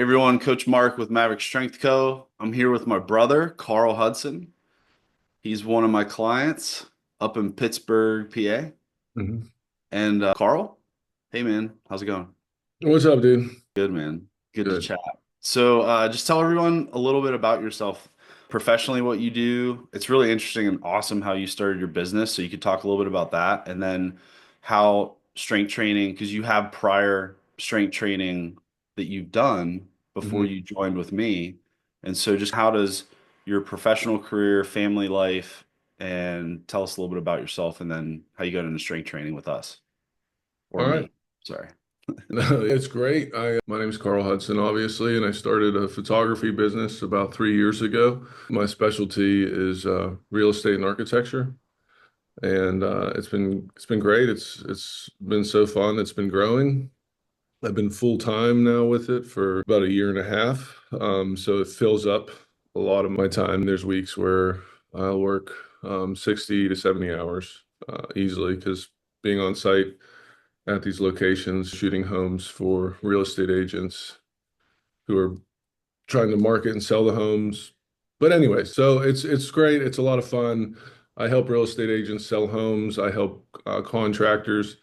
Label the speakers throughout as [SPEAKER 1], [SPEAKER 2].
[SPEAKER 1] everyone, Coach Mark with Maverick Strength Co. I'm here with my brother, Karl Hudson. He's one of my clients up in Pittsburgh, PA.
[SPEAKER 2] Mhm.
[SPEAKER 1] And Karl, hey man, how's it going?
[SPEAKER 2] What's up, dude?
[SPEAKER 1] Good, man. Good to
[SPEAKER 2] Good.
[SPEAKER 1] chat. So, just tell everyone a little bit about yourself, professionally, what you do. It's really interesting and awesome how you started your business. So, you could talk a little bit about that, and then how strength training, because you have prior strength training that you've done before
[SPEAKER 2] Mhm.
[SPEAKER 1] you joined with me. And so, just how does your professional career, family life, and tell us a little bit about yourself, and then how you got into strength training with us or
[SPEAKER 2] All right.
[SPEAKER 1] me. Sorry.
[SPEAKER 2] It's great. My name is Karl Hudson, obviously, and I started a photography business about 3 years ago. My specialty is real estate and architecture, and it's been great. It's been so fun. It's been growing. I've been full time now with it for about a year and a half. So it fills up a lot of my time. There's weeks where I'll work 60 to 70 hours easily because being on site at these locations, shooting homes for real estate agents who are trying to market and sell the homes. But anyway, so it's great. It's a lot of fun. I help real estate agents sell homes. I help contractors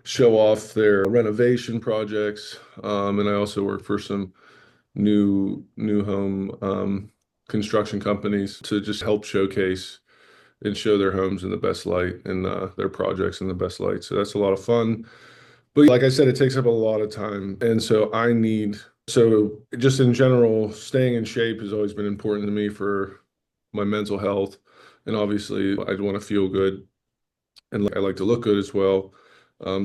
[SPEAKER 2] show off their renovation projects, and I also work for some new home construction companies to just help showcase and show their homes in the best light and their projects in the best light. So that's a lot of fun. But like I said, it takes up a lot of time. And so so just in general, staying in shape has always been important to me for my mental health. And obviously, I want to feel good and I like to look good as well.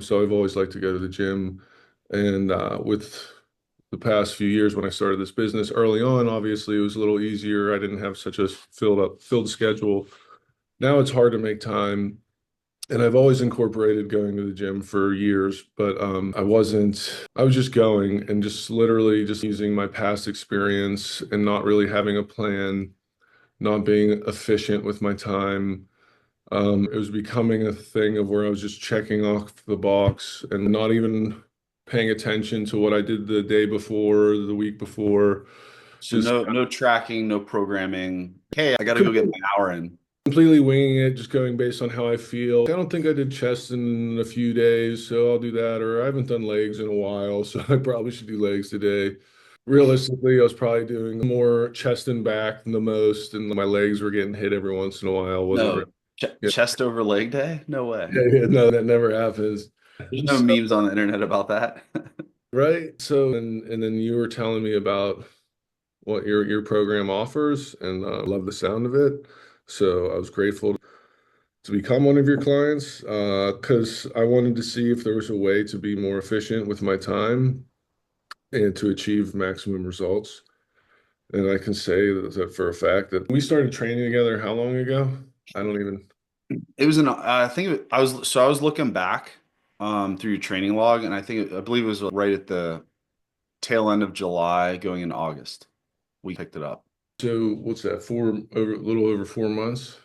[SPEAKER 2] So I've always liked to go to the gym. And with the past few years when I started this business early on, obviously it was a little easier. I didn't have such a filled schedule. Now it's hard to make time, and I've always incorporated going to the gym for years, but I was just going and just literally just using my past experience and not really having a plan, not being efficient with my time. It was becoming a thing of where I was just checking off the box and not even paying attention to what I did the day before, the week before.
[SPEAKER 1] So
[SPEAKER 2] Just
[SPEAKER 1] no tracking, no programming. Hey, I got to go get my hour in.
[SPEAKER 2] completely winging it, just going based on how I feel. I don't think I did chest in a few days, so I'll do that. Or I haven't done legs in a while, so I probably should do legs today. Realistically, I was probably doing more chest and back than the most, and my legs were getting hit every once in a while. Wasn't
[SPEAKER 1] No,
[SPEAKER 2] really, yeah,
[SPEAKER 1] chest over leg day? No way.
[SPEAKER 2] no, that never happens.
[SPEAKER 1] There's no
[SPEAKER 2] So,
[SPEAKER 1] memes on the internet about that.
[SPEAKER 2] right? So, and then you were telling me about what your program offers, and love the sound of it. So I was grateful to become one of your clients because I wanted to see if there was a way to be more efficient with my time and to achieve maximum results. And I can say that for a fact that we started training together how long ago? I don't even.
[SPEAKER 1] It was I think I was looking back through your training log, and I believe it was right at the tail end of July going into August. We picked it up.
[SPEAKER 2] So what's that? A little over 4 months.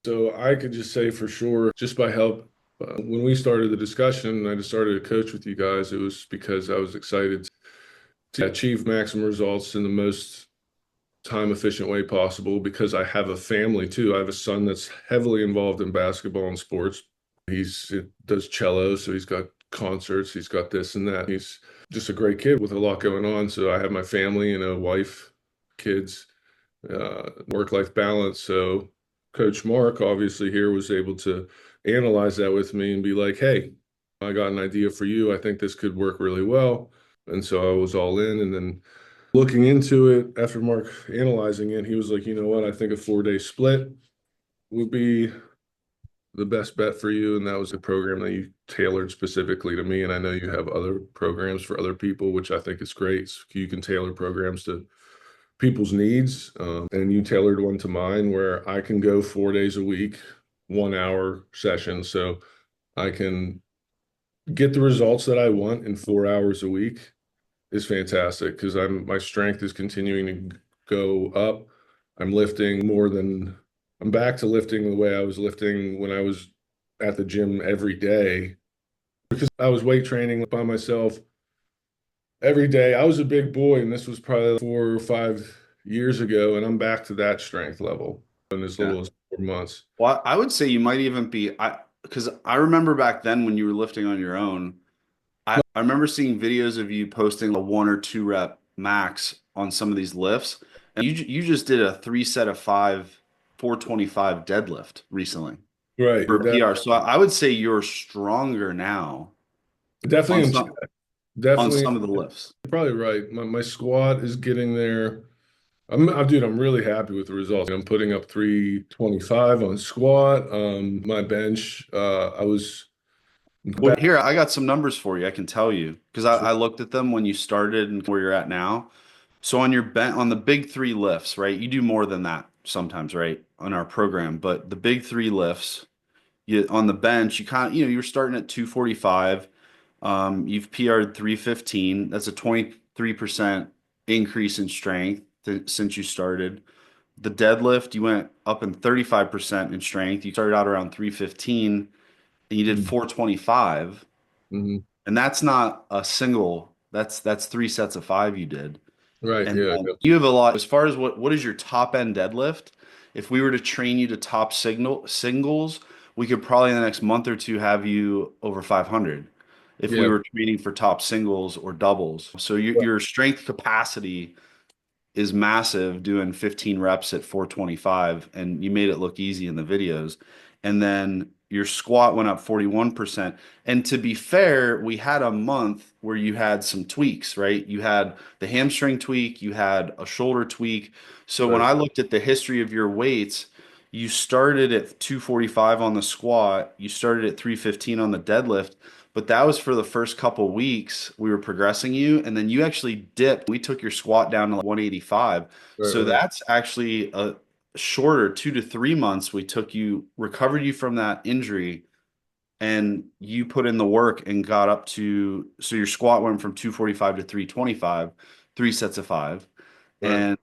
[SPEAKER 2] So I could just say for sure, just by help, when we started the discussion, I just started to coach with you guys. It was because I was excited to achieve maximum results in the most time efficient way possible because I have a family too. I have a son that's heavily involved in basketball and sports. He does cello, so he's got concerts, he's got this and that. He's just a great kid with a lot going on. So I have my family and a wife, kids, work-life balance. So Coach Mark obviously here was able to analyze that with me and be like, hey, I got an idea for you. I think this could work really well. And so I was all in. And then looking into it after Mark analyzing it, he was like, you know what? I think a 4-day split would be the best bet for you. And that was a program that you tailored specifically to me. And I know you have other programs for other people, which I think is great. So you can tailor programs to people's needs. And you tailored one to mine where I can go 4 days a week, 1 hour sessions. So I can get the results that I want in 4 hours a week is fantastic because my strength is continuing to go up. I'm lifting more than I'm back to lifting the way I was lifting when I was at the gym every day because I was weight training by myself every day. I was a big boy, and this was probably 4 or 5 years ago, and I'm back to that strength level in as
[SPEAKER 1] Yeah.
[SPEAKER 2] little as 4 months.
[SPEAKER 1] Well, I would say you might even be because I remember back then when you were lifting on your own, I remember seeing videos of you posting a 1 or 2 rep max on some of these lifts. And you just did a 3 set of 5, 425 deadlift recently
[SPEAKER 2] Right.
[SPEAKER 1] for a PR. So I would say you're stronger now
[SPEAKER 2] Definitely
[SPEAKER 1] on
[SPEAKER 2] in
[SPEAKER 1] some on
[SPEAKER 2] definitely
[SPEAKER 1] some of the lifts.
[SPEAKER 2] probably right. My squat is getting there. Dude, I'm really happy with the results. I'm putting up 325 on squat. My bench, I was
[SPEAKER 1] Well,
[SPEAKER 2] back.
[SPEAKER 1] here I got some numbers for you. I can tell you because I looked at them when you started and where you're at now. So on your bent on the big three lifts, right? You do more than that sometimes, right? On our program, but the big three lifts, you on the bench, you kind of, you're starting at 245. You've PR'd 315. That's a 23% increase in strength since you started. The deadlift, you went up in 35% in strength. You started out around 315 and you did 425.
[SPEAKER 2] Mhm.
[SPEAKER 1] And that's not a single, that's 3 sets of 5 you did.
[SPEAKER 2] Right.
[SPEAKER 1] And
[SPEAKER 2] Yeah.
[SPEAKER 1] then you have a lot as far as what is your top end deadlift? If we were to train you to top singles, we could probably in the next month or two have you over 500 if we
[SPEAKER 2] Yeah.
[SPEAKER 1] were training for top singles or doubles. So your strength capacity is massive doing 15 reps at 425 and you made it look easy in the videos. And then your squat went up 41%. And to be fair, we had a month where you had some tweaks, right? You had the hamstring tweak, you had a shoulder tweak. So when
[SPEAKER 2] Right.
[SPEAKER 1] I looked at the history of your weights, you started at 245 on the squat, you started at 315 on the deadlift, but that was for the first couple weeks we were progressing you, and then you actually dipped. We took your squat down to like 185.
[SPEAKER 2] Right.
[SPEAKER 1] So
[SPEAKER 2] Right.
[SPEAKER 1] that's actually a shorter 2 to 3 months. We took you, recovered you from that injury, and you put in the work and got up to, so your squat went from 245 to 325, 3 sets of 5.
[SPEAKER 2] Right.
[SPEAKER 1] And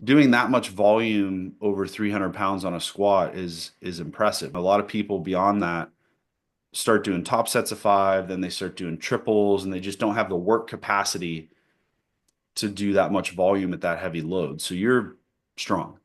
[SPEAKER 1] doing that much volume over 300 pounds on a squat is impressive. A lot of people beyond that start doing top sets of 5, then they start doing triples, and they just don't have the work capacity to do that much volume at that heavy load. So you're strong.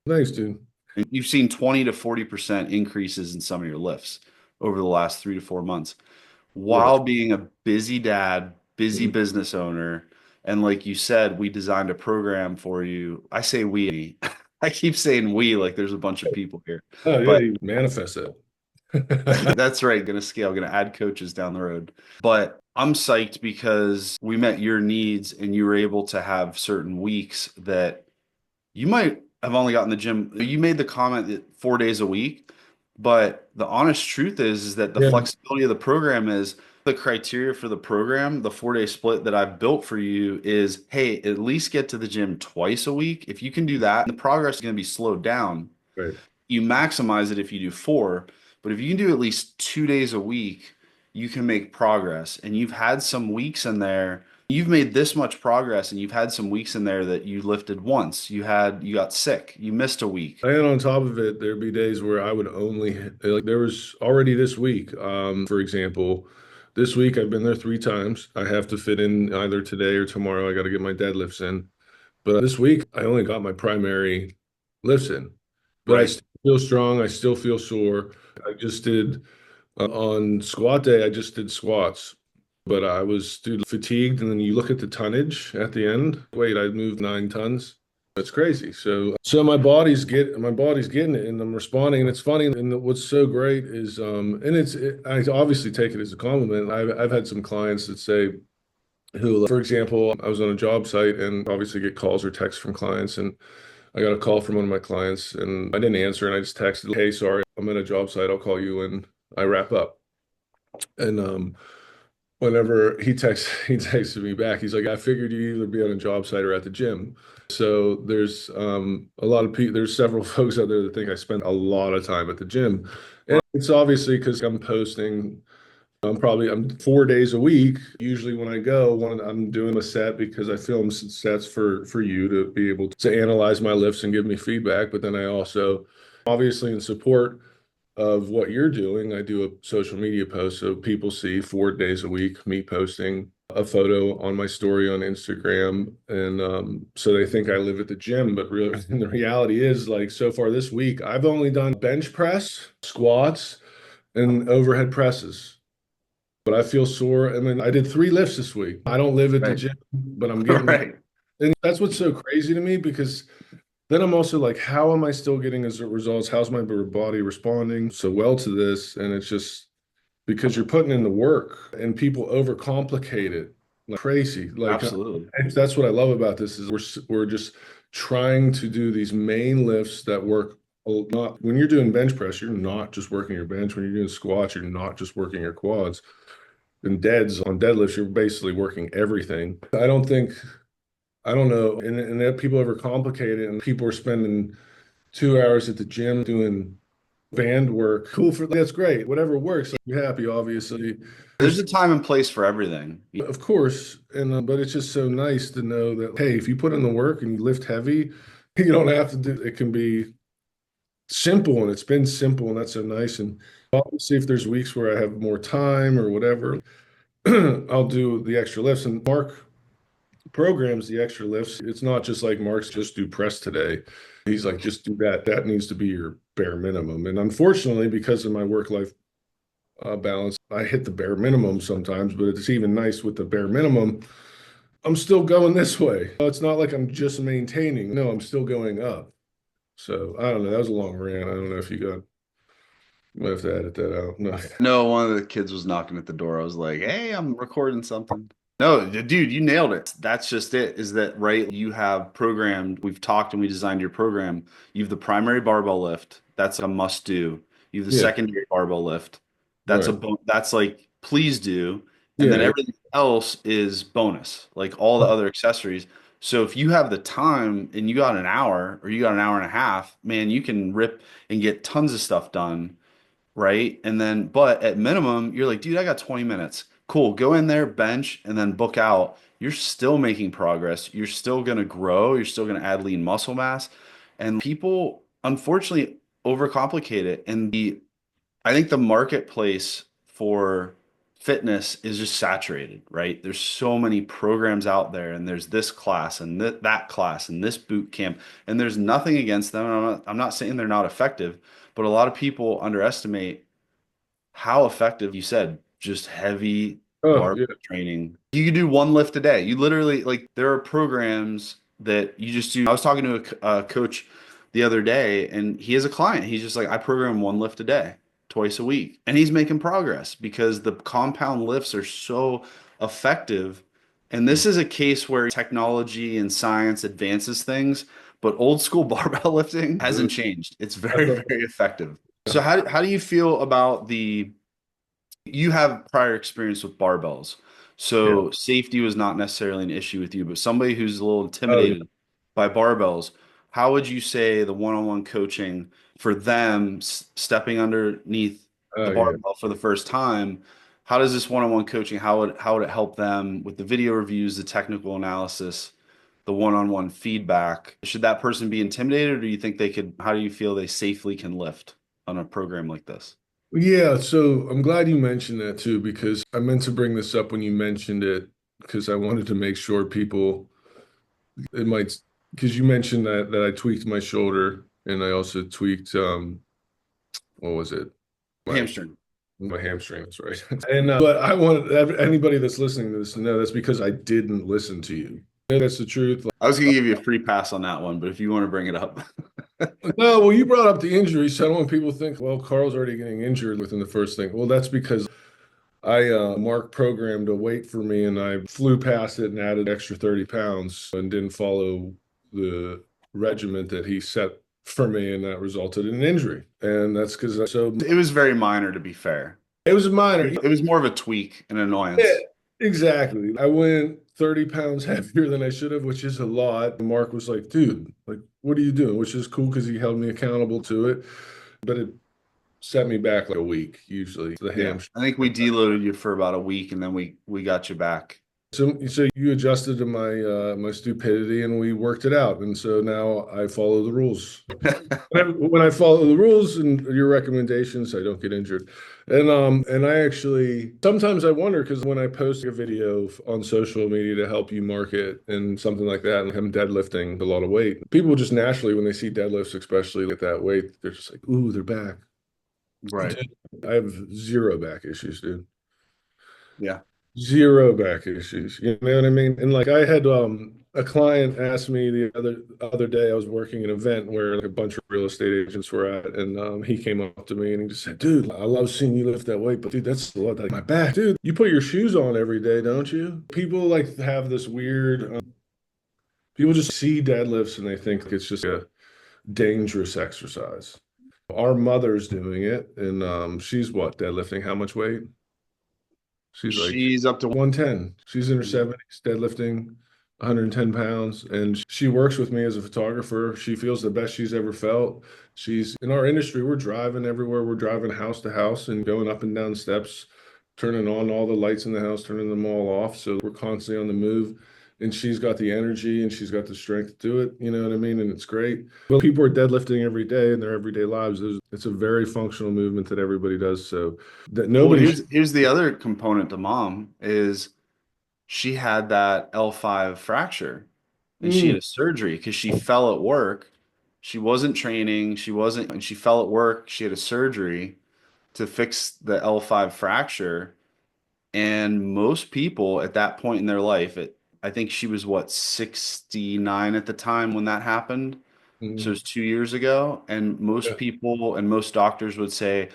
[SPEAKER 2] Thanks, dude.
[SPEAKER 1] And you've seen 20 to 40% increases in some of your lifts over the last 3 to 4 months
[SPEAKER 2] Yes.
[SPEAKER 1] while being a busy dad, busy
[SPEAKER 2] Mhm.
[SPEAKER 1] business owner. And like you said, we designed a program for you. I say we, I keep saying we like there's a bunch of people here,
[SPEAKER 2] Oh yeah,
[SPEAKER 1] but
[SPEAKER 2] you manifest it.
[SPEAKER 1] that's right. Going to scale, going to add coaches down the road. But I'm psyched because we met your needs and you were able to have certain weeks that you might have only gotten the gym. You made the comment that 4 days a week, but the honest truth is that the
[SPEAKER 2] Yeah.
[SPEAKER 1] flexibility of the program is the criteria for the program. The 4 day split that I've built for you is, hey, at least get to the gym twice a week. If you can do that, the progress is going to be slowed down.
[SPEAKER 2] Right.
[SPEAKER 1] You maximize it if you do 4, but if you can do at least 2 days a week, you can make progress. And you've had some weeks in there, you've made this much progress, and you've had some weeks in there that you lifted once. You got sick, you missed a week.
[SPEAKER 2] And on top of it, there'd be days where I would only like there was already this week. For example, this week I've been there 3 times. I have to fit in either today or tomorrow. I got to get my deadlifts in. But this week I only got my primary lifts in. But I
[SPEAKER 1] Right.
[SPEAKER 2] still feel strong. I still feel sore. I just did on squat day. I just did squats. But I was dude, fatigued, and then you look at the tonnage at the end. Wait, I moved 9 tons. That's crazy. So my body's getting it, and I'm responding, and it's funny. And what's so great is and I obviously take it as a compliment. I've had some clients that say who, for example, I was on a job site and obviously get calls or texts from clients, and I got a call from one of my clients, and I didn't answer, and I just texted, "Hey, sorry, I'm at a job site. I'll call you when I wrap up." And whenever he texted me back, he's like, I figured you'd either be on a job site or at the gym. So there's a lot of people, there's several folks out there that think I spend a lot of time at the gym. And it's obviously because I'm posting, I'm 4 days a week. Usually when I go, I'm doing a set because I film sets for you to be able to analyze my lifts and give me feedback. But then I also, obviously in support of what you're doing, I do a social media post so people see 4 days a week me posting a photo on my story on Instagram, and so they think I live at the gym. But really, the reality is, like so far this week, I've only done bench press, squats, and overhead presses. But I feel sore. And then I did 3 lifts this week. I don't live at the
[SPEAKER 1] Right.
[SPEAKER 2] gym, but I'm getting,
[SPEAKER 1] Right.
[SPEAKER 2] and that's what's so crazy to me because then I'm also like, how am I still getting as results? How's my body responding so well to this? And it's just because you're putting in the work and people overcomplicate it like crazy. Like
[SPEAKER 1] Absolutely.
[SPEAKER 2] that's what I love about this is we're just trying to do these main lifts that work. Not when you're doing bench press, you're not just working your bench. When you're doing squats, you're not just working your quads. And deads on deadlifts, you're basically working everything. I don't know, and that people overcomplicate it, and people are spending 2 hours at the gym doing band work. Cool for that's great. Whatever works. Like, you're happy, obviously.
[SPEAKER 1] There's
[SPEAKER 2] There's
[SPEAKER 1] a time and place for everything.
[SPEAKER 2] of course, and but it's just so nice to know that hey, if you put in the work and you lift heavy, you don't have to do. It can be simple, and it's been simple, and that's so nice. And obviously, if there's weeks where I have more time or whatever, I'll do the extra lifts. And Mark programs the extra lifts. It's not just like Mark's just do press today. He's like, just do that. That needs to be your bare minimum. And unfortunately, because of my work life balance, I hit the bare minimum sometimes, but it's even nice with the bare minimum. I'm still going this way. It's not like I'm just maintaining. No, I'm still going up. So I don't know. That was a long rant. I don't know if you got, you might have to edit that out. No.
[SPEAKER 1] No, one of the kids was knocking at the door. I was like, "Hey, I'm recording something." No, dude, you nailed it. That's just it. Is that right? You have programmed, we've talked and we designed your program. You have the primary barbell lift. That's a must do. You have the
[SPEAKER 2] Yeah.
[SPEAKER 1] secondary barbell lift.
[SPEAKER 2] Right.
[SPEAKER 1] That's like please do. And then
[SPEAKER 2] Yeah.
[SPEAKER 1] everything else is bonus, like all the other accessories. So if you have the time and you got an hour or you got an hour and a half, man, you can rip and get tons of stuff done, right? And then, but at minimum, you're like, dude, I got 20 minutes. Cool. Go in there, bench, and then book out. You're still making progress. You're still going to grow. You're still going to add lean muscle mass. And people, unfortunately, overcomplicate it. I think the marketplace for fitness is just saturated, right? There's so many programs out there, and there's this class and that class and this boot camp, and there's nothing against them. And I'm not saying they're not effective, but a lot of people underestimate how effective you said just heavy
[SPEAKER 2] Oh, yeah.
[SPEAKER 1] barbell training. You could do one lift a day. You literally like there are programs that you just do. I was talking to a coach the other day, and he has a client. He's just like, I program one lift a day, twice a week, and he's making progress because the compound lifts are so effective. And this is a case where technology and science advances things, but old school barbell lifting hasn't changed. It's
[SPEAKER 2] That's
[SPEAKER 1] very,
[SPEAKER 2] a,
[SPEAKER 1] very effective. So how do you feel about you have prior experience with barbells.
[SPEAKER 2] yeah.
[SPEAKER 1] So safety was not necessarily an issue with you, but somebody who's a little
[SPEAKER 2] Oh, yeah.
[SPEAKER 1] intimidated by barbells, how would you say the one-on-one coaching for them stepping underneath the
[SPEAKER 2] Oh, yeah.
[SPEAKER 1] barbell for the first time? How does this one-on-one coaching, how would it help them with the video reviews, the technical analysis, the one-on-one feedback? Should that person be intimidated, or do you think they could, how do you feel they safely can lift on a program like this?
[SPEAKER 2] Yeah, so I'm glad you mentioned that too, because I meant to bring this up when you mentioned it, because I wanted to make sure people, it might, because you mentioned that I tweaked my shoulder and I also tweaked, what was it? My
[SPEAKER 1] Hamstring.
[SPEAKER 2] my hamstring, that's right. And but I want anybody that's listening to this to know that's because I didn't listen to you. That's the truth.
[SPEAKER 1] I was gonna give you a free pass on that one, but if you want to bring it up.
[SPEAKER 2] No, well, you brought up the injury, so I don't want people to think, well, Carl's already getting injured within the first thing. Well, that's because Mark programmed a weight for me and I flew past it and added extra 30 pounds and didn't follow the regiment that he set for me, and that resulted in an injury. And that's because so
[SPEAKER 1] It was very minor, to be fair.
[SPEAKER 2] it was minor.
[SPEAKER 1] It was more of a tweak, an
[SPEAKER 2] Yeah,
[SPEAKER 1] annoyance.
[SPEAKER 2] exactly. I went 30 pounds heavier than I should have, which is a lot. And Mark was like, dude, like, what are you doing? Which is cool because he held me accountable to it. But it set me back like a week, usually, the
[SPEAKER 1] Yeah.
[SPEAKER 2] hamstring.
[SPEAKER 1] I think we deloaded you for about a week and then we got you back.
[SPEAKER 2] So you adjusted to my stupidity, and we worked it out. And so now I follow the rules. When I follow the rules and your recommendations, I don't get injured. And I actually sometimes I wonder because when I post a video on social media to help you market and something like that, and I'm deadlifting a lot of weight, people just naturally when they see deadlifts, especially at that weight, they're just like, "Ooh, they're back."
[SPEAKER 1] Right.
[SPEAKER 2] Dude, I have zero back issues, dude.
[SPEAKER 1] Yeah.
[SPEAKER 2] Zero back issues. You know what I mean? And like I had a client ask me the other day, I was working an event where like a bunch of real estate agents were at, and he came up to me and he just said, "Dude, I love seeing you lift that weight, but dude, that's a lot like my back, dude. You put your shoes on every day, don't you?" People like have this weird. People just see deadlifts and they think it's just a dangerous exercise. Our mother's doing it, and she's what deadlifting? How much weight? She's like
[SPEAKER 1] She's up to
[SPEAKER 2] 110. She's in her 70s, deadlifting 110 pounds. And she works with me as a photographer. She feels the best she's ever felt. She's in our industry, we're driving everywhere. We're driving house to house and going up and down steps, turning on all the lights in the house, turning them all off. So we're constantly on the move. And she's got the energy and she's got the strength to do it. You know what I mean? And it's great. Well, people are deadlifting every day in their everyday lives. It's a very functional movement that everybody does. So that
[SPEAKER 1] Well,
[SPEAKER 2] nobody should.
[SPEAKER 1] here's the other component to mom is she had that L5 fracture and she had
[SPEAKER 2] Mm,
[SPEAKER 1] a surgery because she fell at work. She wasn't training, she wasn't, and she fell at work. She had a surgery to fix the L5 fracture. And most people at that point in their life, I think she was what, 69 at the time when that happened. So it
[SPEAKER 2] mm.
[SPEAKER 1] was 2 years ago. And most
[SPEAKER 2] Yeah.
[SPEAKER 1] people and most doctors would say,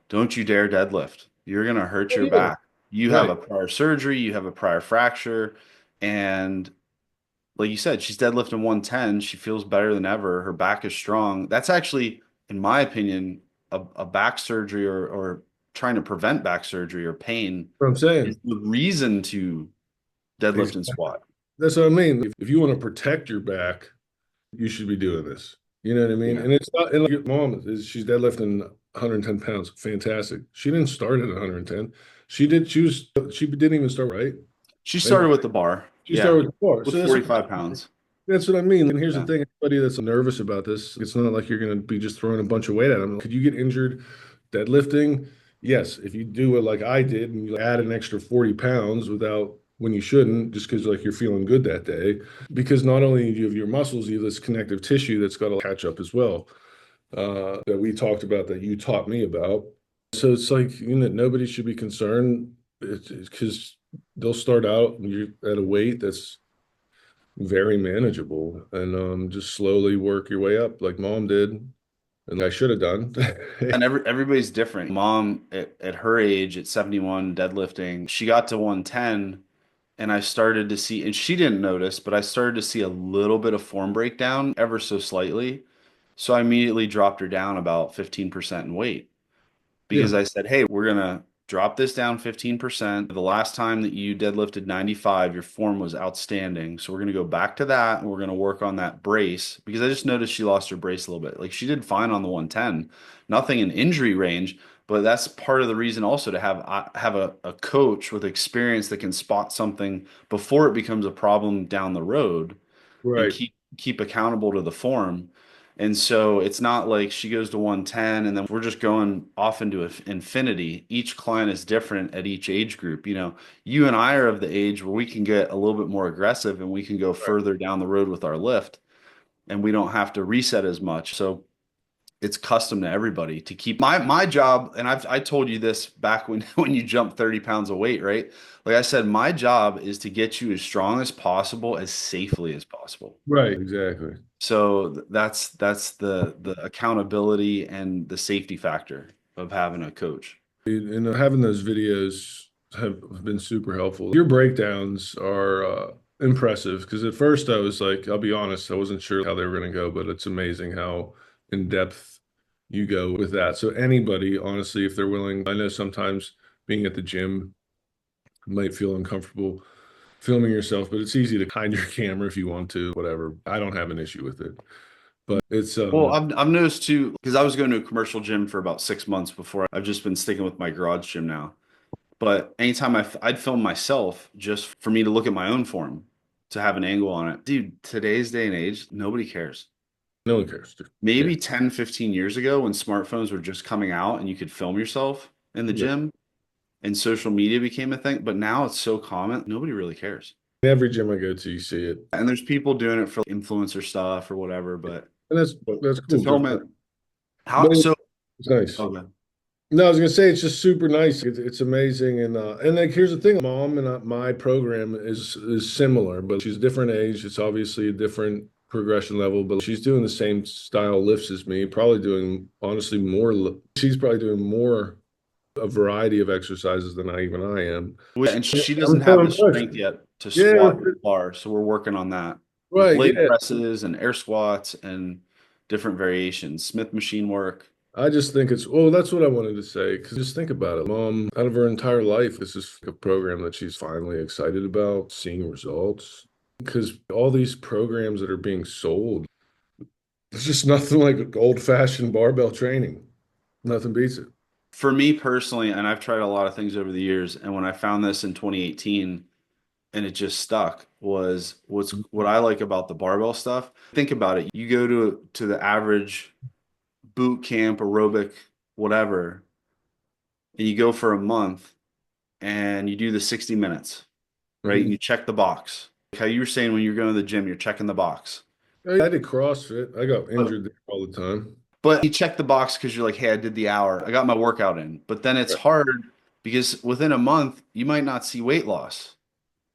[SPEAKER 1] don't you dare deadlift. You're going to hurt
[SPEAKER 2] Oh,
[SPEAKER 1] your
[SPEAKER 2] yeah.
[SPEAKER 1] back. You have
[SPEAKER 2] Right.
[SPEAKER 1] a prior surgery, you have a prior fracture. And like you said, she's deadlifting 110. She feels better than ever. Her back is strong. That's actually, in my opinion, a back surgery or trying to prevent back surgery or pain
[SPEAKER 2] What I'm
[SPEAKER 1] is
[SPEAKER 2] saying.
[SPEAKER 1] the reason to deadlift and
[SPEAKER 2] Exactly.
[SPEAKER 1] squat.
[SPEAKER 2] That's what I mean. If you want to protect your back, you should be doing this. You know what I mean?
[SPEAKER 1] Yeah.
[SPEAKER 2] And it's not, and like your mom is, she's deadlifting 110 pounds. Fantastic. She didn't start at 110. She didn't even start right.
[SPEAKER 1] She
[SPEAKER 2] And
[SPEAKER 1] started with the bar.
[SPEAKER 2] she started
[SPEAKER 1] Yeah.
[SPEAKER 2] with the bar.
[SPEAKER 1] With
[SPEAKER 2] So
[SPEAKER 1] 45 pounds.
[SPEAKER 2] that's what I mean. And here's the
[SPEAKER 1] Yeah.
[SPEAKER 2] thing, anybody that's nervous about this, it's not like you're going to be just throwing a bunch of weight at them. Could you get injured deadlifting? Yes. If you do it like I did and you add an extra 40 pounds without when you shouldn't, just because like you're feeling good that day, because not only do you have your muscles, you have this connective tissue that's got to catch up as well. That we talked about that you taught me about. So it's like, nobody should be concerned because they'll start out and you're at a weight that's very manageable and just slowly work your way up like mom did and I should have done.
[SPEAKER 1] And everybody's different. Mom at her age at 71 deadlifting, she got to 110 and I started to see, and she didn't notice, but I started to see a little bit of form breakdown ever so slightly. So I immediately dropped her down about 15% in weight
[SPEAKER 2] Yeah,
[SPEAKER 1] because I said, hey, we're gonna drop this down 15%. The last time that you deadlifted 95, your form was outstanding. So we're gonna go back to that and we're gonna work on that brace because I just noticed she lost her brace a little bit. Like she did fine on the 110, nothing in injury range, but that's part of the reason also to have a coach with experience that can spot something before it becomes a problem down the road and
[SPEAKER 2] right,
[SPEAKER 1] keep accountable to the form. And so it's not like she goes to 110 and then we're just going off into infinity. Each client is different at each age group. You and I are of the age where we can get a little bit more aggressive and we can go
[SPEAKER 2] right,
[SPEAKER 1] further down the road with our lift and we don't have to reset as much. So it's custom to everybody to keep my job. And I told you this back when when you jump 30 pounds of weight, right? Like I said, my job is to get you as strong as possible, as safely as possible.
[SPEAKER 2] right, exactly.
[SPEAKER 1] So that's the accountability and the safety factor of having a coach.
[SPEAKER 2] And having those videos have been super helpful. Your breakdowns are impressive because at first I was like, I'll be honest, I wasn't sure how they were going to go, but it's amazing how in depth you go with that. So anybody, honestly, if they're willing, I know sometimes being at the gym might feel uncomfortable filming yourself, but it's easy to hide your camera if you want to, whatever. I don't have an issue with it, but it's
[SPEAKER 1] Well, I've noticed too, because I was going to a commercial gym for about 6 months before. I've just been sticking with my garage gym now. But anytime I'd film myself just for me to look at my own form to have an angle on it. Dude, today's day and age, nobody cares.
[SPEAKER 2] No one cares, dude. Yeah.
[SPEAKER 1] Maybe 10, 15 years ago when smartphones were just coming out and you could film yourself in the
[SPEAKER 2] Yeah.
[SPEAKER 1] gym and social media became a thing, but now it's so common, nobody really cares.
[SPEAKER 2] Every gym I go to, you see it.
[SPEAKER 1] And there's people doing it for influencer stuff or whatever,
[SPEAKER 2] And
[SPEAKER 1] but
[SPEAKER 2] that's
[SPEAKER 1] to
[SPEAKER 2] cool.
[SPEAKER 1] film it,
[SPEAKER 2] But
[SPEAKER 1] how so
[SPEAKER 2] it's nice.
[SPEAKER 1] okay.
[SPEAKER 2] No, I was gonna say it's just super nice. It's amazing, and like here's the thing, mom and my program is similar, but she's a different age. It's obviously a different progression level, but she's doing the same style lifts as me. Probably doing honestly more. She's probably doing more a variety of exercises than I am.
[SPEAKER 1] And she doesn't
[SPEAKER 2] I'm so
[SPEAKER 1] have the
[SPEAKER 2] impressed.
[SPEAKER 1] strength yet to
[SPEAKER 2] Yeah,
[SPEAKER 1] squat with bar, so we're working on that with
[SPEAKER 2] right.
[SPEAKER 1] leg
[SPEAKER 2] Yeah.
[SPEAKER 1] presses and air squats and different variations, Smith machine work.
[SPEAKER 2] I just think it's, oh, that's what I wanted to say. Because just think about it. Mom, out of her entire life, this is a program that she's finally excited about, seeing results. Because all these programs that are being sold, there's just nothing like old-fashioned barbell training. Nothing beats it.
[SPEAKER 1] For me personally, and I've tried a lot of things over the years, and when I found this in 2018 and it just stuck, was what I like about the barbell stuff. Think about it. You go to the average boot camp, aerobic, whatever, and you go for a month and you do the 60 minutes, right?
[SPEAKER 2] Mhm.
[SPEAKER 1] You check the box. Like how you were saying when you're going to the gym, you're checking the box.
[SPEAKER 2] I did CrossFit. I got
[SPEAKER 1] But
[SPEAKER 2] injured there all the time.
[SPEAKER 1] but you check the box because you're like, hey, I did the hour. I got my workout in. But then it's
[SPEAKER 2] Right.
[SPEAKER 1] hard because within a month, you might not see weight loss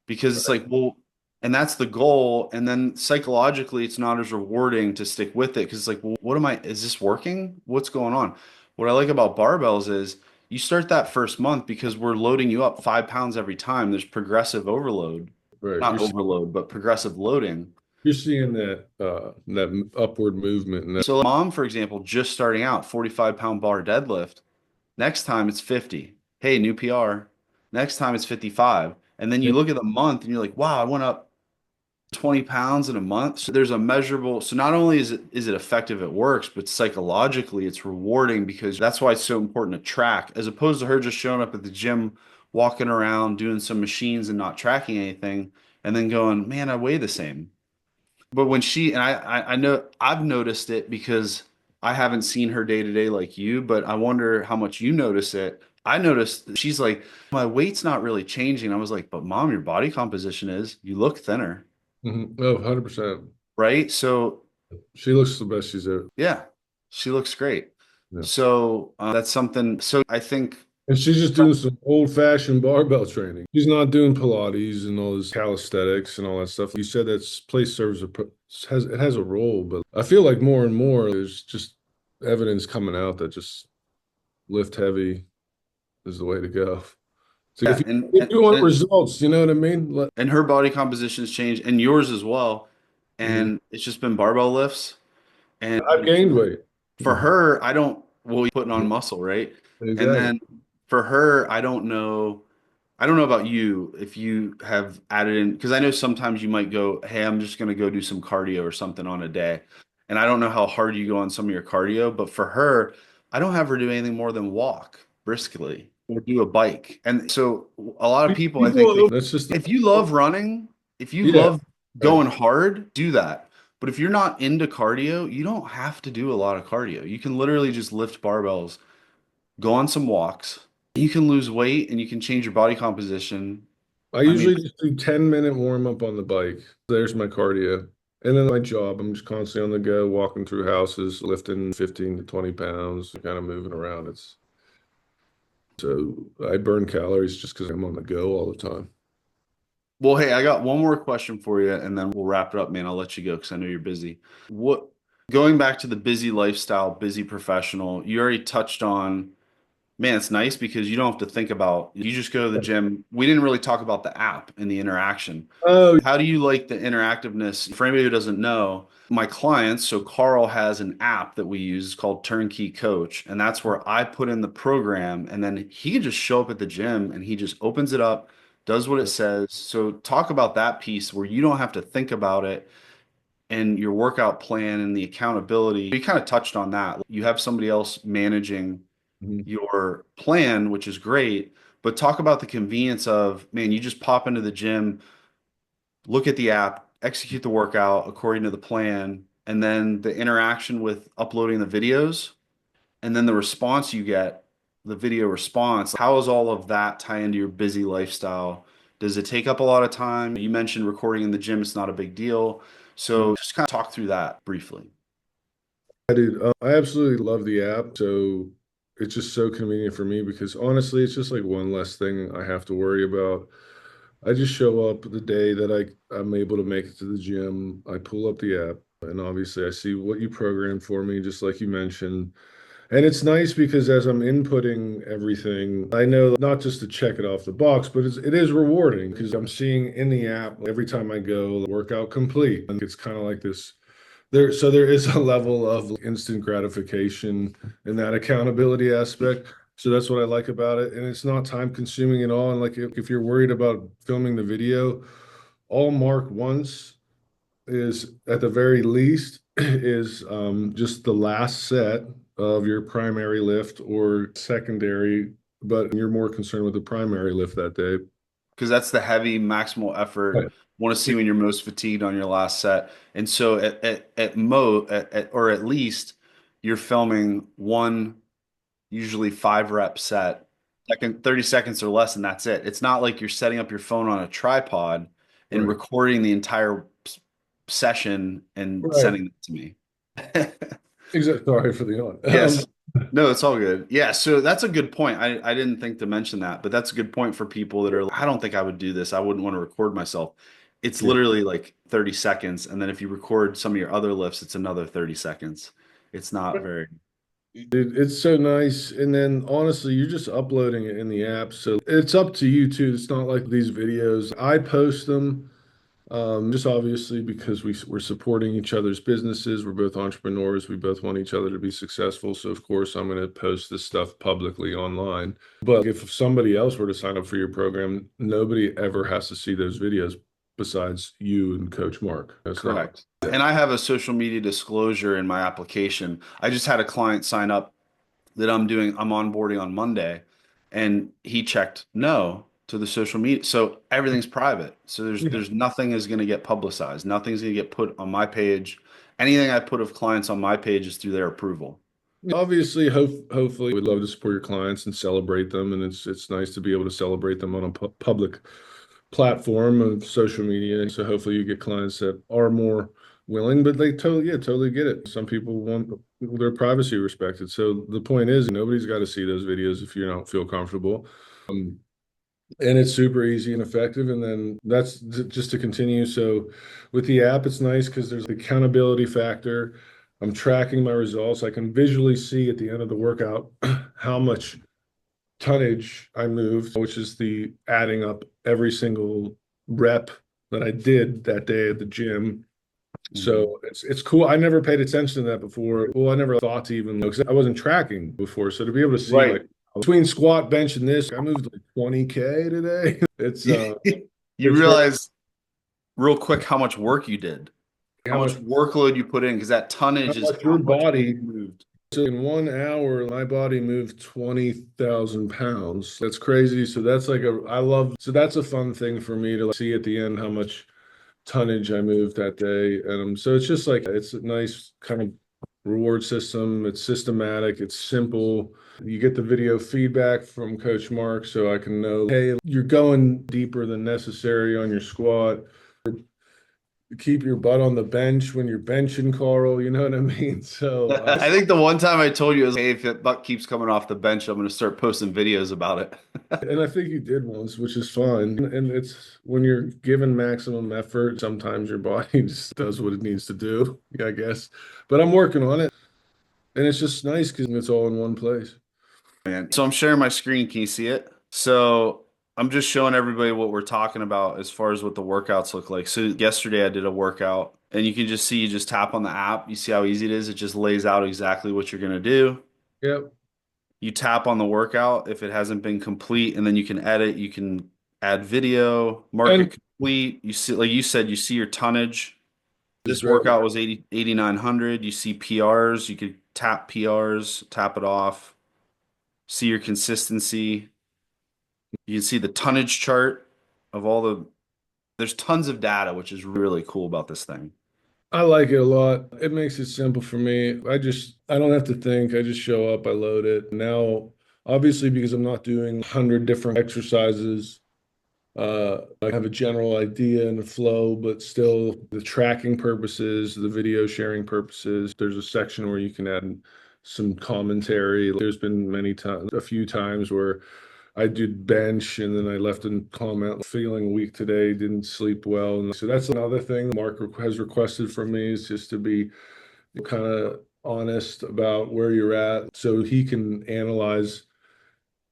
[SPEAKER 1] because it's like, well, and that's the goal. And then psychologically, it's not as rewarding to stick with it because it's like, well, what am I, is this working? What's going on? What I like about barbells is you start that first month because we're loading you up 5 pounds every time. There's progressive overload,
[SPEAKER 2] Right.
[SPEAKER 1] not overload, but progressive loading.
[SPEAKER 2] You're seeing that upward movement and that.
[SPEAKER 1] So, mom, for example, just starting out, 45-pound bar deadlift. Next time it's 50. Hey, new PR. Next time it's 55. And then you look at the month and you're like, wow, I went up 20 pounds in a month. So there's a measurable, so not only is it effective, it works, but psychologically it's rewarding because that's why it's so important to track, as opposed to her just showing up at the gym, walking around, doing some machines and not tracking anything, and then going, man, I weigh the same. But when she and I know I've noticed it because I haven't seen her day to day like you, but I wonder how much you notice it. I noticed that she's like, my weight's not really changing. I was like, but mom, your body composition is. You look thinner,
[SPEAKER 2] Mhm. Oh, 100%.
[SPEAKER 1] right? So
[SPEAKER 2] She looks the best she's ever.
[SPEAKER 1] yeah, she looks great.
[SPEAKER 2] Yeah.
[SPEAKER 1] So that's something. So I think
[SPEAKER 2] And she's just doing some old-fashioned barbell training. She's not doing Pilates and all this calisthenics and all that stuff. You said that place serves it has a role, but I feel like more and more there's just evidence coming out that just lift heavy is the way to go. It's like
[SPEAKER 1] yeah,
[SPEAKER 2] if you want results, you know what I mean?
[SPEAKER 1] and her body composition has changed, and yours as well.
[SPEAKER 2] Mhm.
[SPEAKER 1] And it's just been barbell lifts. And
[SPEAKER 2] I've gained weight.
[SPEAKER 1] for her, I don't, well, you're putting on muscle, right? And
[SPEAKER 2] Exactly.
[SPEAKER 1] then for her, I don't know about you if you have added in, because I know sometimes you might go, hey, I'm just going to go do some cardio or something on a day. And I don't know how hard you go on some of your cardio, but for her, I don't have her do anything more than walk briskly or do a bike. And so a lot of people, I think,
[SPEAKER 2] People, that's just
[SPEAKER 1] if you love running, if you
[SPEAKER 2] yeah.
[SPEAKER 1] love
[SPEAKER 2] Right.
[SPEAKER 1] going hard, do that. But if you're not into cardio, you don't have to do a lot of cardio. You can literally just lift barbells, go on some walks. You can lose weight and you can change your body composition.
[SPEAKER 2] I
[SPEAKER 1] I mean,
[SPEAKER 2] usually just do 10-minute warm up on the bike. There's my cardio. And then my job, I'm just constantly on the go, walking through houses, lifting 15 to 20 pounds, kind of moving around. It's so I burn calories just because I'm on the go all the time.
[SPEAKER 1] well, hey, I got one more question for you and then we'll wrap it up, man. I'll let you go because I know you're busy. What, going back to the busy lifestyle, busy professional, you already touched on. Man, it's nice because you don't have to think about, you just go to the gym. We didn't really talk about the app and the interaction.
[SPEAKER 2] Oh,
[SPEAKER 1] How do you like the interactiveness? For anybody who doesn't know, my clients, so Karl has an app that we use called Turnkey Coach, and that's where I put in the program, and then he can just show up at the gym and he just opens it up, does what it says. So talk about that piece where you don't have to think about it and your workout plan and the accountability. You kind of touched on that. You have somebody else managing
[SPEAKER 2] mhm.
[SPEAKER 1] your plan, which is great. But talk about the convenience of, man, you just pop into the gym, look at the app, execute the workout according to the plan, and then the interaction with uploading the videos, and then the response you get, the video response. How does all of that tie into your busy lifestyle? Does it take up a lot of time? You mentioned recording in the gym, it's not a big deal. So just kind of talk through that briefly.
[SPEAKER 2] Dude, I absolutely love the app. So it's just so convenient for me because honestly, it's just like one less thing I have to worry about. I just show up the day that I'm able to make it to the gym. I pull up the app and obviously I see what you programmed for me, just like you mentioned. And it's nice because as I'm inputting everything, I know not just to check it off the box, but it is rewarding because I'm seeing in the app every time I go, workout complete. And it's kind of like this there is a level of instant gratification in that accountability aspect. So that's what I like about it. And it's not time consuming at all. And like if you're worried about filming the video, all Mark wants is at the very least is just the last set of your primary lift or secondary, but you're more concerned with the primary lift that day.
[SPEAKER 1] Because that's the heavy maximal effort.
[SPEAKER 2] Right.
[SPEAKER 1] Want to see when you're most fatigued on your last set. And so or at least you're filming one usually 5 rep set, second 30 seconds or less, and that's it. It's not like you're setting up your phone on a tripod and
[SPEAKER 2] Right.
[SPEAKER 1] recording the entire session and
[SPEAKER 2] Right.
[SPEAKER 1] sending it to me.
[SPEAKER 2] Exactly. Sorry for the yawn.
[SPEAKER 1] Yes. No, it's all good. Yeah, so that's a good point. I didn't think to mention that, but that's a good point for people that are like, I don't think I would do this. I wouldn't want to record myself. It's
[SPEAKER 2] Yeah.
[SPEAKER 1] literally like 30 seconds. And then if you record some of your other lifts, it's another 30 seconds. It's not very.
[SPEAKER 2] Dude, it's so nice. And then honestly, you're just uploading it in the app. So it's up to you too. It's not like these videos. I post them just obviously because we're supporting each other's businesses. We're both entrepreneurs. We both want each other to be successful. So of course, I'm going to post this stuff publicly online. But if somebody else were to sign up for your program, nobody ever has to see those videos besides you and Coach Mark. That's not.
[SPEAKER 1] Correct. And I have a social media disclosure in my application. I just had a client sign up that I'm onboarding on Monday, and he checked no to the social media. So everything's private. So
[SPEAKER 2] Yeah.
[SPEAKER 1] there's nothing is going to get publicized. Nothing's going to get put on my page. Anything I put of clients on my page is through their approval.
[SPEAKER 2] Obviously, hopefully, we'd love to support your clients and celebrate them, and it's nice to be able to celebrate them on a public platform of social media. So hopefully, you get clients that are more willing, but they totally get it. Some people want their privacy respected. So the point is, nobody's got to see those videos if you don't feel comfortable. Um, and it's super easy and effective. And then that's just to continue. So with the app, it's nice because there's the accountability factor. I'm tracking my results. I can visually see at the end of the workout how much tonnage I moved, which is the adding up every single rep that I did that day at the gym.
[SPEAKER 1] Mhm.
[SPEAKER 2] So it's cool. I never paid attention to that before. Well, I never thought to even look 'cause I wasn't tracking before. So to be able to see
[SPEAKER 1] Right.
[SPEAKER 2] like between squat, bench, and this, I moved like 20K today. It's
[SPEAKER 1] You
[SPEAKER 2] it's crazy
[SPEAKER 1] realize real quick how much work you did, how
[SPEAKER 2] how
[SPEAKER 1] much
[SPEAKER 2] much
[SPEAKER 1] workload you put in, because that
[SPEAKER 2] how
[SPEAKER 1] tonnage is
[SPEAKER 2] much
[SPEAKER 1] how
[SPEAKER 2] your
[SPEAKER 1] much weight
[SPEAKER 2] body.
[SPEAKER 1] you moved.
[SPEAKER 2] So in 1 hour, my body moved 20,000 pounds. That's crazy. So that's like I love, so that's a fun thing for me to like, see at the end how much tonnage I moved that day. And so it's just like, it's a nice kind of reward system. It's systematic, it's simple. You get the video feedback from Coach Mark so I can know, hey, you're going deeper than necessary on your squat. Keep your butt on the bench when you're benching, Carl. You know what I mean? So
[SPEAKER 1] I think the one time I told you is, hey, if that butt keeps coming off the bench, I'm going to start posting videos about it.
[SPEAKER 2] and I think you did once, which is fine. And it's when you're given maximum effort, sometimes your body just does what it needs to do, I guess. But I'm working on it. And it's just nice because it's all in one place.
[SPEAKER 1] Man. So I'm sharing my screen. Can you see it? So I'm just showing everybody what we're talking about as far as what the workouts look like. So yesterday I did a workout and you can just see, you just tap on the app. You see how easy it is. It just lays out exactly what you're going to do.
[SPEAKER 2] Yep.
[SPEAKER 1] You tap on the workout if it hasn't been complete, and then you can edit. You can add video, mark it
[SPEAKER 2] And
[SPEAKER 1] complete. You see, like you said, you see your tonnage.
[SPEAKER 2] is
[SPEAKER 1] This
[SPEAKER 2] right.
[SPEAKER 1] workout was 8,900. You see PRs. You could tap PRs, tap it off, see your consistency. You can see the tonnage chart of all there's tons of data, which is really cool about this thing.
[SPEAKER 2] I like it a lot. It makes it simple for me. I don't have to think. I just show up, I load it. Now, obviously, because I'm not doing 100 different exercises, I have a general idea and a flow, but still the tracking purposes, the video sharing purposes, there's a section where you can add some commentary. There's been a few times where I did bench and then I left a comment feeling weak today, didn't sleep well. And so that's another thing Mark has requested from me is just to be kind of honest about where you're at so he can analyze.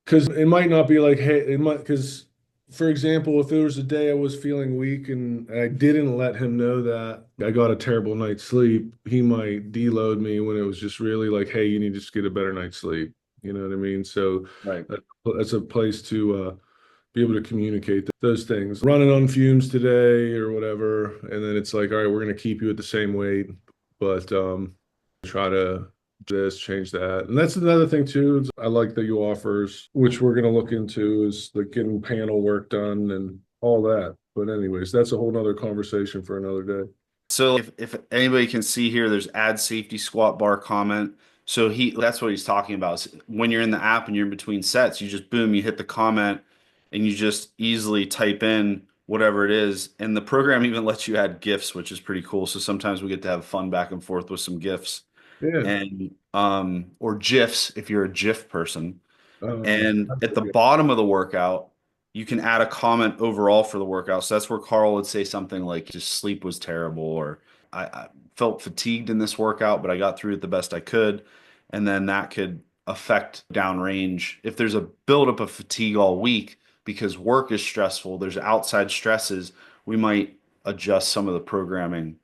[SPEAKER 2] Because it might not be like, hey, it might, because for example, if there was a day I was feeling weak and I didn't let him know that I got a terrible night's sleep, he might deload me when it was just really like, hey, you need to just get a better night's sleep. You know what I mean? So
[SPEAKER 1] Right.
[SPEAKER 2] that's a place to be able to communicate those things. Running on fumes today or whatever, and then it's like, all right, we're going to keep you at the same weight, but try to change that. And that's another thing too. I like that you offers, which we're going to look into, is like getting panel work done and all that. But anyways, that's a whole nother conversation for another day.
[SPEAKER 1] So if anybody can see here, there's add safety squat bar comment. So that's what he's talking about. Is when you're in the app and you're in between sets, you just boom, you hit the comment and you just easily type in whatever it is. And the program even lets you add GIFs, which is pretty cool. So sometimes we get to have fun back and forth with some GIFs
[SPEAKER 2] Yeah.
[SPEAKER 1] and or GIFs if you're a GIF person. And at the
[SPEAKER 2] Okay.
[SPEAKER 1] bottom of the workout, you can add a comment overall for the workout. So that's where Carl would say something like, just sleep was terrible, or I felt fatigued in this workout, but I got through it the best I could. And then that could affect downrange. If there's a buildup of fatigue all week because work is stressful, there's outside stresses, we might adjust some of the programming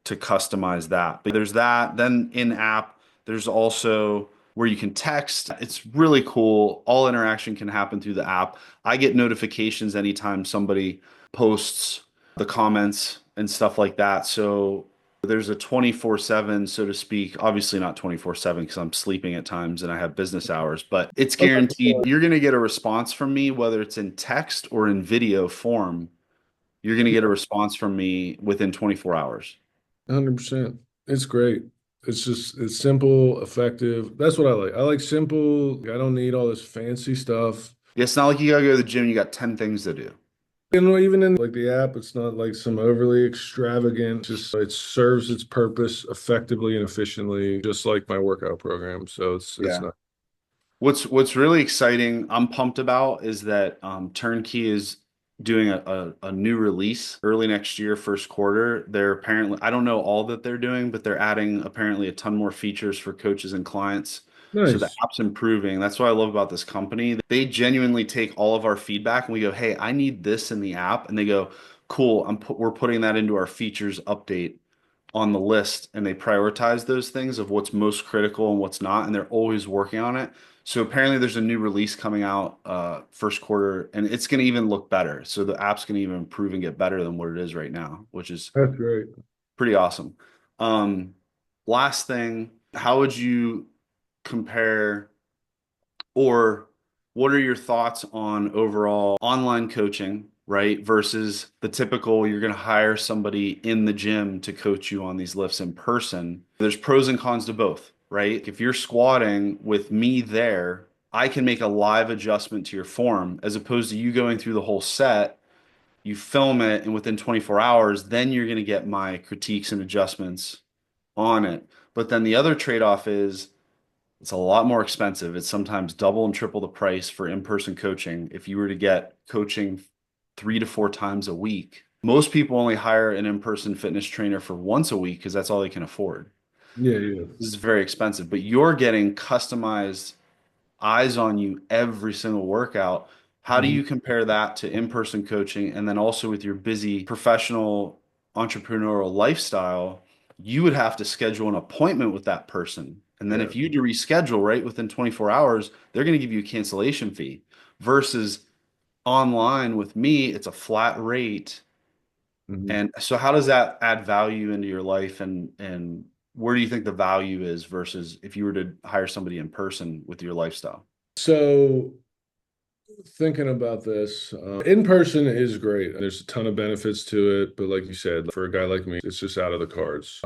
[SPEAKER 1] to customize that. But there's that. Then in app, there's also where you can text. It's really cool. All interaction can happen through the app. I get notifications anytime somebody posts the comments and stuff like that. So there's a 24/7, so to speak. Obviously not 24/7 because I'm sleeping at times and I have business hours, but it's guaranteed you're going to get a response from me, whether it's in text or in video form. You're going to get a response from me within 24 hours.
[SPEAKER 2] 100%. It's great. It's simple, effective. That's what I like. I like simple. I don't need all this fancy stuff.
[SPEAKER 1] Yeah, it's not like you gotta go to the gym, you got 10 things to do.
[SPEAKER 2] Even in like the app, it's not like some overly extravagant. Just it serves its purpose effectively and efficiently, just like my workout program. So it's
[SPEAKER 1] Yeah.
[SPEAKER 2] not.
[SPEAKER 1] What's really exciting, I'm pumped about is that Turnkey is doing a new release early next year, first quarter. They're apparently, I don't know all that they're doing, but they're adding apparently a ton more features for coaches and clients. So the
[SPEAKER 2] Nice.
[SPEAKER 1] app's improving. That's what I love about this company. They genuinely take all of our feedback and we go, hey, I need this in the app. And they go, cool, we're putting that into our features update on the list, and they prioritize those things of what's most critical and what's not, and they're always working on it. So apparently there's a new release coming out first quarter, and it's going to even look better. So the app's going to even improve and get better than what it is right now, which is
[SPEAKER 2] That's great.
[SPEAKER 1] pretty awesome. Um, Last thing, how would you compare, or what are your thoughts on overall online coaching, right? Versus the typical, you're going to hire somebody in the gym to coach you on these lifts in person. There's pros and cons to both, right? If you're squatting with me there, I can make a live adjustment to your form as opposed to you going through the whole set. You film it, and within 24 hours, then you're going to get my critiques and adjustments on it. But then the other trade-off is, it's a lot more expensive. It's sometimes double and triple the price for in-person coaching. If you were to get coaching 3 to 4 times a week, most people only hire an in-person fitness trainer for once a week because that's all they can afford.
[SPEAKER 2] Yeah, yeah.
[SPEAKER 1] This is very expensive, but you're getting customized eyes on you every single workout. How do
[SPEAKER 2] Mhm.
[SPEAKER 1] you compare that to in-person coaching? And then also with your busy professional entrepreneurial lifestyle, you would have to schedule an appointment with that person. And then
[SPEAKER 2] Yeah.
[SPEAKER 1] if you do reschedule right within 24 hours, they're going to give you a cancellation fee versus online with me, it's a flat rate.
[SPEAKER 2] Mhm.
[SPEAKER 1] And so how does that add value into your life, and where do you think the value is versus if you were to hire somebody in person with your lifestyle?
[SPEAKER 2] So thinking about this. In person is great. There's a ton of benefits to it, but like you said, for a guy like me, it's just out of the cards.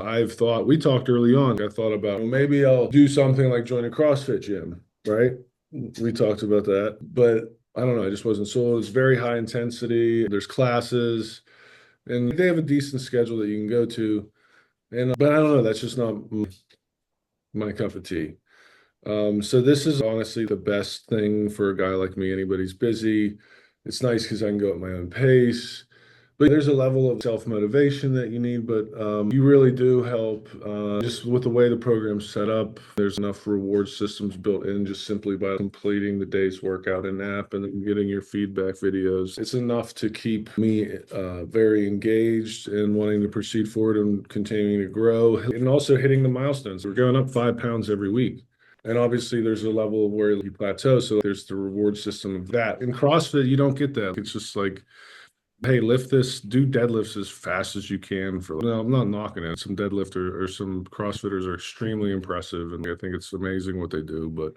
[SPEAKER 2] We talked early on. I thought about, well, maybe I'll do something like join a CrossFit gym, right? We talked about that, but I don't know. I just wasn't sold. It's very high intensity. There's classes, and they have a decent schedule that you can go to. And but I don't know. That's just not my cup of tea. So this is honestly the best thing for a guy like me. Anybody's busy. It's nice because I can go at my own pace. But there's a level of self-motivation that you need, but you really do help just with the way the program's set up. There's enough reward systems built in just simply by completing the day's workout and nap and then getting your feedback videos. It's enough to keep me very engaged and wanting to proceed forward and continuing to grow and also hitting the milestones. We're going up 5 pounds every week. And obviously, there's a level of where you plateau. So there's the reward system of that. In CrossFit, you don't get that. It's just like, hey, lift this, do deadlifts as fast as you can. For no, I'm not knocking it. Some deadlifters or some CrossFitters are extremely impressive, and I think it's amazing what they do. But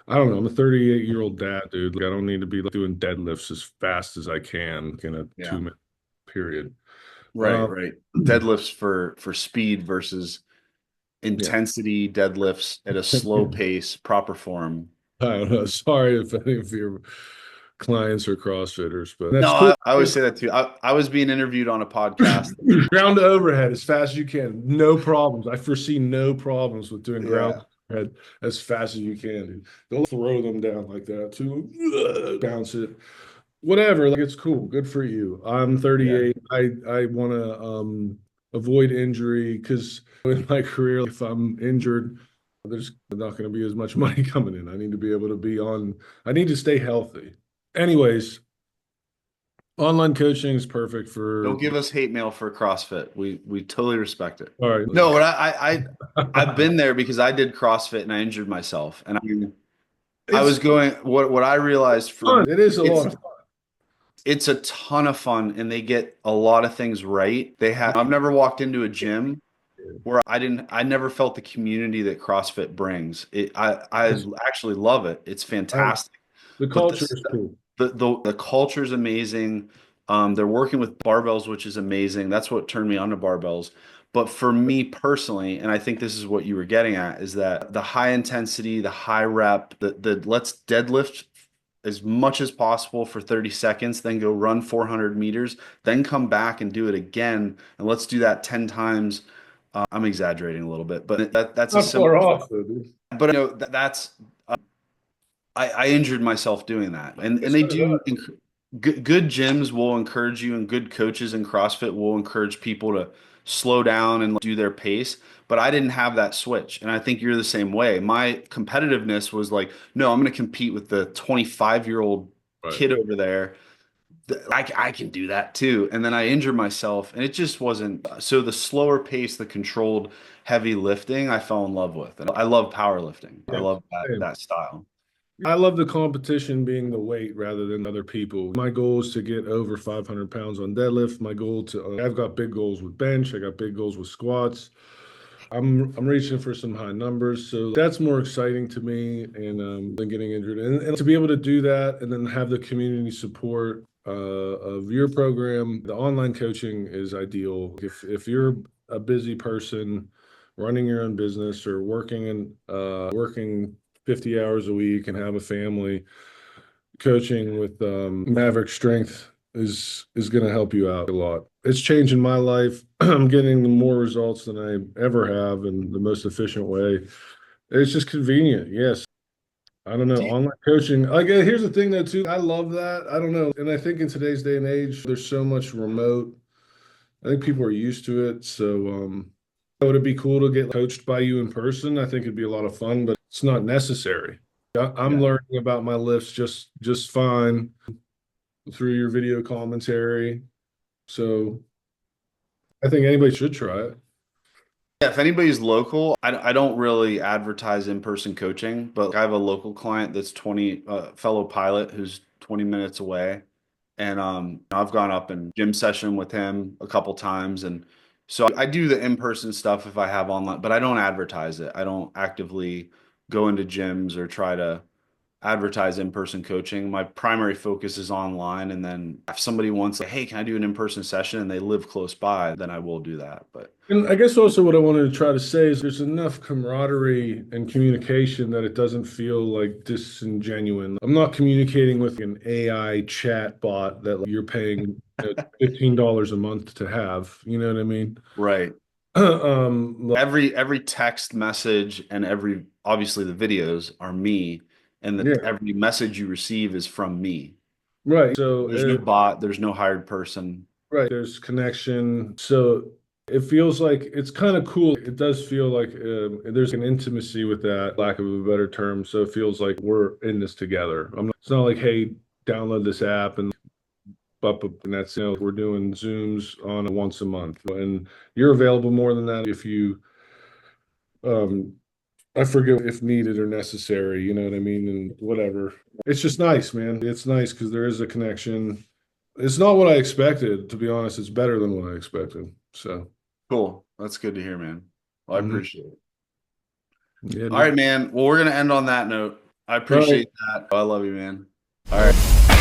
[SPEAKER 2] I don't know. I'm a 38-year-old dad, dude. Like, I don't need to be like, doing deadlifts as fast as I can in a
[SPEAKER 1] Yeah.
[SPEAKER 2] 2 minute period.
[SPEAKER 1] Right,
[SPEAKER 2] Um,
[SPEAKER 1] right. Deadlifts for speed versus
[SPEAKER 2] yeah.
[SPEAKER 1] intensity deadlifts at a slow pace, proper form.
[SPEAKER 2] I don't know. Sorry if any of your clients are CrossFitters, but
[SPEAKER 1] No,
[SPEAKER 2] that's cool.
[SPEAKER 1] I always say that too. I was being interviewed on a podcast.
[SPEAKER 2] Ground to overhead as fast as you can. No problems. I foresee no problems with doing ground
[SPEAKER 1] Yeah,
[SPEAKER 2] to overhead as fast as you can, dude. Don't throw them down like that too. Bounce it. Whatever. Like it's cool. Good for you. I'm
[SPEAKER 1] yeah.
[SPEAKER 2] 38. I want to avoid injury because in my career, if I'm injured, there's not going to be as much money coming in. I need to be able to be on. I need to stay healthy. Anyways, online coaching is perfect for.
[SPEAKER 1] Don't give us hate mail for CrossFit. We totally respect it.
[SPEAKER 2] All right.
[SPEAKER 1] No, but I've been there because I did CrossFit and I injured myself. And I
[SPEAKER 2] It's
[SPEAKER 1] was going what I realized for me,
[SPEAKER 2] fun. It is a lot
[SPEAKER 1] it's
[SPEAKER 2] of fun.
[SPEAKER 1] it's a ton of fun and they get a lot of things right. I've never walked into a gym where I never felt the community that CrossFit brings. I
[SPEAKER 2] It's,
[SPEAKER 1] actually love it. It's
[SPEAKER 2] I,
[SPEAKER 1] fantastic.
[SPEAKER 2] the
[SPEAKER 1] But
[SPEAKER 2] culture is cool.
[SPEAKER 1] the culture is amazing. They're working with barbells, which is amazing. That's what turned me on to barbells. But for me personally, and I think this is what you were getting at, is that the high intensity, the high rep, the let's deadlift as much as possible for 30 seconds, then go run 400 meters, then come back and do it again, and let's do that 10 times. I'm exaggerating a little bit, but that's a
[SPEAKER 2] Not
[SPEAKER 1] similar.
[SPEAKER 2] far off though, dude.
[SPEAKER 1] But that's I injured myself doing that, and
[SPEAKER 2] Yes,
[SPEAKER 1] they
[SPEAKER 2] so did I.
[SPEAKER 1] do. Good gyms will encourage you, and good coaches in CrossFit will encourage people to slow down and do their pace. But I didn't have that switch, and I think you're the same way. My competitiveness was like, no, I'm going to compete with the 25-year-old
[SPEAKER 2] Right.
[SPEAKER 1] kid over there. I can do that too. And then I injured myself, and it just wasn't. So the slower pace, the controlled heavy lifting, I fell in love with, and I love powerlifting. I
[SPEAKER 2] Yeah.
[SPEAKER 1] love
[SPEAKER 2] Same.
[SPEAKER 1] that style.
[SPEAKER 2] I love the competition being the weight rather than other people. My goal is to get over 500 pounds on deadlift. My goal to, I've got big goals with bench. I got big goals with squats. I'm reaching for some high numbers, so that's more exciting to me and than getting injured. And to be able to do that and then have the community support of your program, the online coaching is ideal. If you're a busy person running your own business or working 50 hours a week and have a family, coaching with Maverick Strength is going to help you out a lot. It's changing my life. I'm getting more results than I ever have in the most efficient way. It's just convenient. Yes. I don't know.
[SPEAKER 1] Do you,
[SPEAKER 2] Online coaching. Like, here's the thing, though, too. I love that. I don't know. And I think in today's day and age, there's so much remote. I think people are used to it. So, would it be cool to get coached by you in person? I think it'd be a lot of fun, but it's not necessary. I'm
[SPEAKER 1] yeah.
[SPEAKER 2] learning about my lifts just fine through your video commentary. So I think anybody should try it.
[SPEAKER 1] Yeah, if anybody's local, I don't really advertise in-person coaching, but I have a local client that's 20, fellow pilot who's 20 minutes away. And I've gone up and gym session with him a couple times. And so I do the in-person stuff if I have online, but I don't advertise it. I don't actively go into gyms or try to advertise in-person coaching. My primary focus is online. And then if somebody wants, like, hey, can I do an in-person session and they live close by, then I will do that. But
[SPEAKER 2] And I guess also what I wanted to try to say is there's enough camaraderie and communication that it doesn't feel like disingenuine. I'm not communicating with an AI chat bot that like, you're paying $15 a month to have. You know what I mean?
[SPEAKER 1] right.
[SPEAKER 2] Like,
[SPEAKER 1] Every text message and every obviously the videos are me, and that
[SPEAKER 2] yeah,
[SPEAKER 1] every message you receive is from me.
[SPEAKER 2] right. So
[SPEAKER 1] There's no bot, there's no hired person.
[SPEAKER 2] right, there's connection. So it feels like it's kind of cool. It does feel like there's an intimacy with that, lack of a better term. So it feels like we're in this together. It's not like, hey, download this app and and that's we're doing Zooms on a once a month, and you're available more than that if you um I forget if needed or necessary. You know what I mean, and whatever. It's just nice, man. It's nice because there is a connection. It's not what I expected, to be honest. It's better than what I expected. So,
[SPEAKER 1] Cool. That's good to hear, man. Well, I
[SPEAKER 2] mhm.
[SPEAKER 1] appreciate it.
[SPEAKER 2] Yeah,
[SPEAKER 1] All right,
[SPEAKER 2] dude.
[SPEAKER 1] man. Well, we're gonna end on that note. I
[SPEAKER 2] All right.
[SPEAKER 1] appreciate that. I love you, man. All right.